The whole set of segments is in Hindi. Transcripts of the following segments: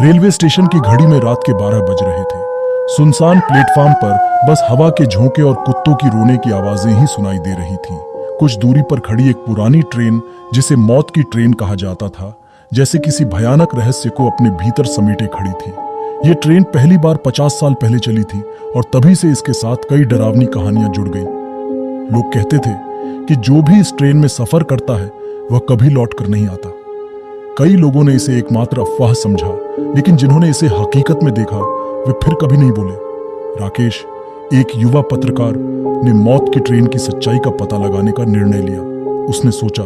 रेलवे स्टेशन की घड़ी में रात के 12 बज रहे थे। सुनसान प्लेटफॉर्म पर बस हवा के झोंके और कुत्तों की रोने की आवाजें ही सुनाई दे रही थीं। कुछ दूरी पर खड़ी एक पुरानी ट्रेन, जिसे मौत की ट्रेन कहा जाता था, जैसे किसी भयानक रहस्य को अपने भीतर समेटे खड़ी थी। ये ट्रेन पहली बार 50 साल पहले चली थी और तभी से इसके साथ कई डरावनी कहानियां जुड़ गई। लोग कहते थे कि जो भी इस ट्रेन में सफर करता है वह कभी लौट कर नहीं आता। कई लोगों ने इसे एकमात्र अफवाह समझा, लेकिन जिन्होंने इसे हकीकत में देखा वे फिर कभी नहीं बोले। राकेश, एक युवा पत्रकार, ने मौत की ट्रेन की सच्चाई का पता लगाने का निर्णय लिया। उसने सोचा,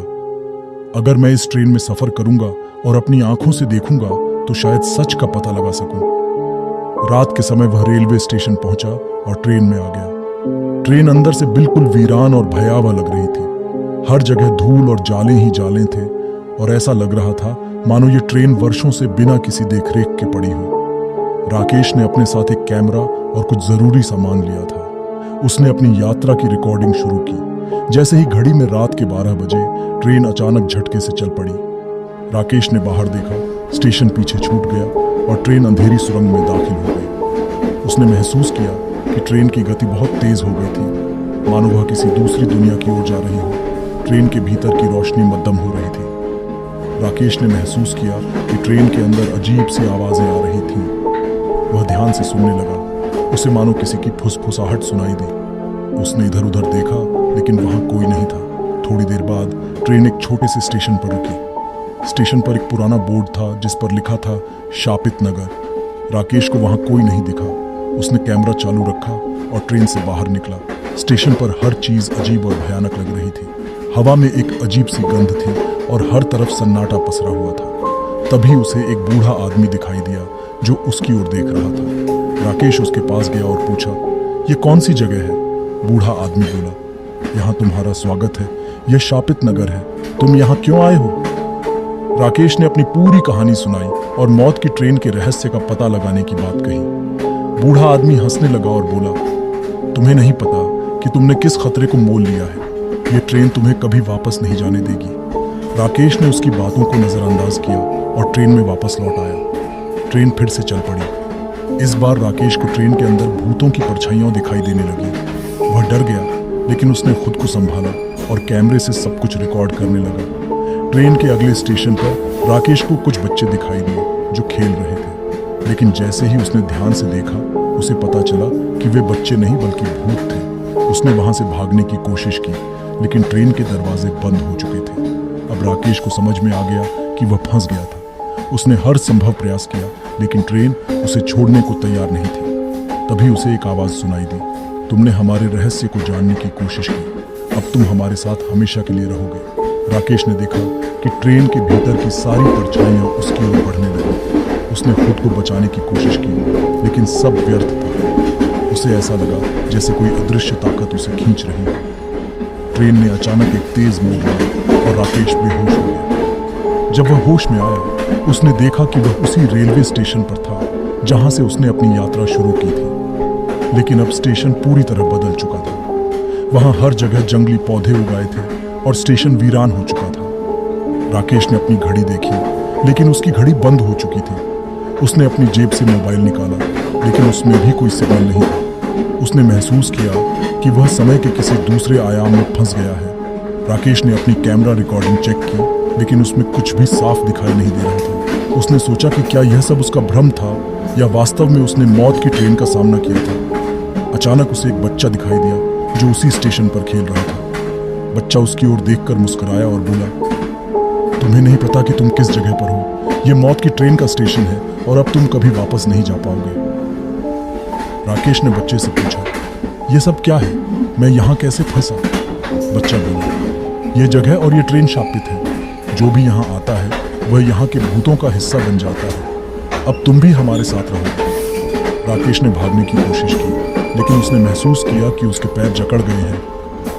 अगर मैं इस ट्रेन में सफर करूंगा और अपनी आंखों से देखूंगा तो शायद सच का पता लगा सकूं। रात के समय वह रेलवे स्टेशन पहुंचा और ट्रेन में आ गया। ट्रेन अंदर से बिल्कुल वीरान और भयावह लग रही थी। हर जगह धूल और जाले ही जाले थे और ऐसा लग रहा था मानो ये ट्रेन वर्षों से बिना किसी देखरेख के पड़ी हो। राकेश ने अपने साथ एक कैमरा और कुछ जरूरी सामान लिया था। उसने अपनी यात्रा की रिकॉर्डिंग शुरू की। जैसे ही घड़ी में रात के 12 बजे ट्रेन अचानक झटके से चल पड़ी। राकेश ने बाहर देखा, स्टेशन पीछे छूट गया और ट्रेन अंधेरी सुरंग में दाखिल हो गई। उसने महसूस किया कि ट्रेन की गति बहुत तेज हो गई थी, मानो वह किसी दूसरी दुनिया की ओर जा रही हो। ट्रेन के भीतर की रोशनी मध्यम हो रही थी। राकेश ने महसूस किया कि ट्रेन के अंदर अजीब सी आवाजें आ रही थीं। वह ध्यान से सुनने लगा। उसे मानो किसी की फुसफुसाहट सुनाई दी। उसने इधर उधर देखा, लेकिन वहां कोई नहीं था। थोड़ी देर बाद ट्रेन एक छोटे से स्टेशन पर रुकी। स्टेशन पर एक पुराना बोर्ड था जिस पर लिखा था शापित नगर। राकेश को वहां कोई नहीं दिखा। उसने कैमरा चालू रखा और ट्रेन से बाहर निकला। स्टेशन पर हर चीज अजीब और भयानक लग रही थी। हवा में एक अजीब सी गंध थी और हर तरफ सन्नाटा पसरा हुआ था। तभी उसे एक बूढ़ा आदमी दिखाई दिया जो उसकी ओर देख रहा था। राकेश उसके पास गया और पूछा, ये कौन सी जगह है? बूढ़ा आदमी बोला, यहाँ तुम्हारा स्वागत है। यह शापित नगर है। तुम यहाँ क्यों आए हो? राकेश ने अपनी पूरी कहानी सुनाई और मौत की ट्रेन के रहस्य का पता लगाने की बात कही। बूढ़ा आदमी हंसने लगा और बोला, तुम्हें नहीं पता कि तुमने किस खतरे को मोल लिया है। ये ट्रेन तुम्हें कभी वापस नहीं जाने देगी। राकेश ने उसकी बातों को नजरअंदाज किया और ट्रेन में वापस लौट आया। ट्रेन फिर से चल पड़ी। इस बार राकेश को ट्रेन के अंदर भूतों की परछाइयां दिखाई देने लगी। वह डर गया, लेकिन उसने खुद को संभाला और कैमरे से सब कुछ रिकॉर्ड करने लगा। ट्रेन के अगले स्टेशन पर राकेश को कुछ बच्चे दिखाई दिए जो खेल रहे थे, लेकिन जैसे ही उसने ध्यान से देखा उसे पता चला कि वे बच्चे नहीं बल्कि भूत थे। उसने वहां से भागने की कोशिश की, लेकिन ट्रेन के दरवाजे बंद हो चुके थे। अब राकेश को समझ में आ गया कि वह फंस गया था। उसने हर संभव प्रयास किया, लेकिन ट्रेन उसे छोड़ने को तैयार नहीं थी। तभी उसे एक आवाज सुनाई दी, तुमने हमारे रहस्य को जानने की कोशिश की, अब तुम हमारे साथ हमेशा के लिए रहोगे। राकेश ने देखा कि ट्रेन के भीतर की सारी परछाइयां उसकी ओर बढ़ने लगी। उसने खुद को बचाने की कोशिश की, लेकिन सब व्यर्थ था। उसे ऐसा लगा जैसे कोई अदृश्य ताकत उसे खींच रही है। ट्रेन ने अचानक एक तेज मोड़ लिया और राकेश बेहोश हो गया। जब वह होश में आया, उसने देखा कि वह उसी रेलवे स्टेशन पर था जहां से उसने अपनी यात्रा शुरू की थी। लेकिन अब स्टेशन पूरी तरह बदल चुका था। वहां हर जगह जंगली पौधे उगाए थे और स्टेशन वीरान हो चुका था। राकेश ने अपनी घड़ी देखी, लेकिन उसकी घड़ी बंद हो चुकी थी। उसने अपनी जेब से मोबाइल निकाला, लेकिन उसमें भी कोई सिग्नल नहीं था। उसने महसूस किया कि वह समय के किसी दूसरे आयाम में फंस गया है। राकेश ने अपनी कैमरा रिकॉर्डिंग चेक की, लेकिन उसमें कुछ भी साफ दिखाई नहीं दे रहा था। उसने सोचा कि क्या यह सब उसका भ्रम था या वास्तव में उसने मौत की ट्रेन का सामना किया था। अचानक उसे एक बच्चा दिखाई दिया जो उसी स्टेशन पर खेल रहा था। बच्चा उसकी ओर देखकर मुस्कुराया और बोला, तुम्हें नहीं पता कि तुम किस जगह पर हो। यह मौत की ट्रेन का स्टेशन है और अब तुम कभी वापस नहीं जा पाओगे। राकेश ने बच्चे से पूछा, यह सब क्या है? मैं यहाँ कैसे फंसा? बच्चा बोला, यह जगह और यह ट्रेन शापित है। जो भी यहाँ आता है वह यहाँ के भूतों का हिस्सा बन जाता है। अब तुम भी हमारे साथ रहो। राकेश ने भागने की कोशिश की, लेकिन उसने महसूस किया कि उसके पैर जकड़ गए हैं।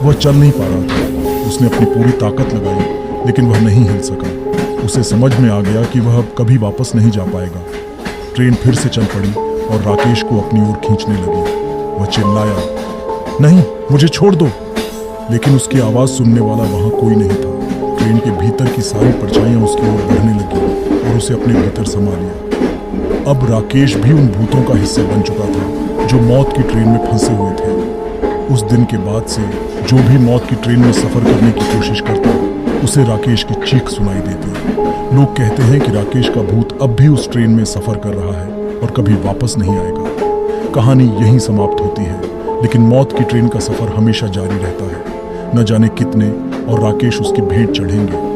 वह चल नहीं पा रहा था। उसने अपनी पूरी ताकत लगाई, लेकिन वह नहीं हिल सका। उसे समझ में आ गया कि वह अब कभी वापस नहीं जा पाएगा। ट्रेन फिर से चल पड़ी और राकेश को अपनी ओर खींचने लगी। वह चिल्लाया, नहीं, मुझे छोड़ दो। लेकिन उसकी आवाज सुनने वाला वहां कोई नहीं था। ट्रेन के भीतर की सारी परछाइयां उसकी ओर बढ़ने लगी और उसे अपने भीतर समा लिया। अब राकेश भी उन भूतों का हिस्सा बन चुका था जो मौत की ट्रेन में फंसे हुए थे। उस दिन के बाद से जो भी मौत की ट्रेन में सफर करने की कोशिश करता उसे राकेश की चीख सुनाई देती। लोग कहते हैं कि राकेश का भूत अब भी उस ट्रेन में सफर कर रहा है और कभी वापस नहीं आएगा। कहानी यहीं समाप्त होती है, लेकिन मौत की ट्रेन का सफर हमेशा जारी रहता है। न जाने कितने और राकेश उसकी भेंट चढ़ेंगे।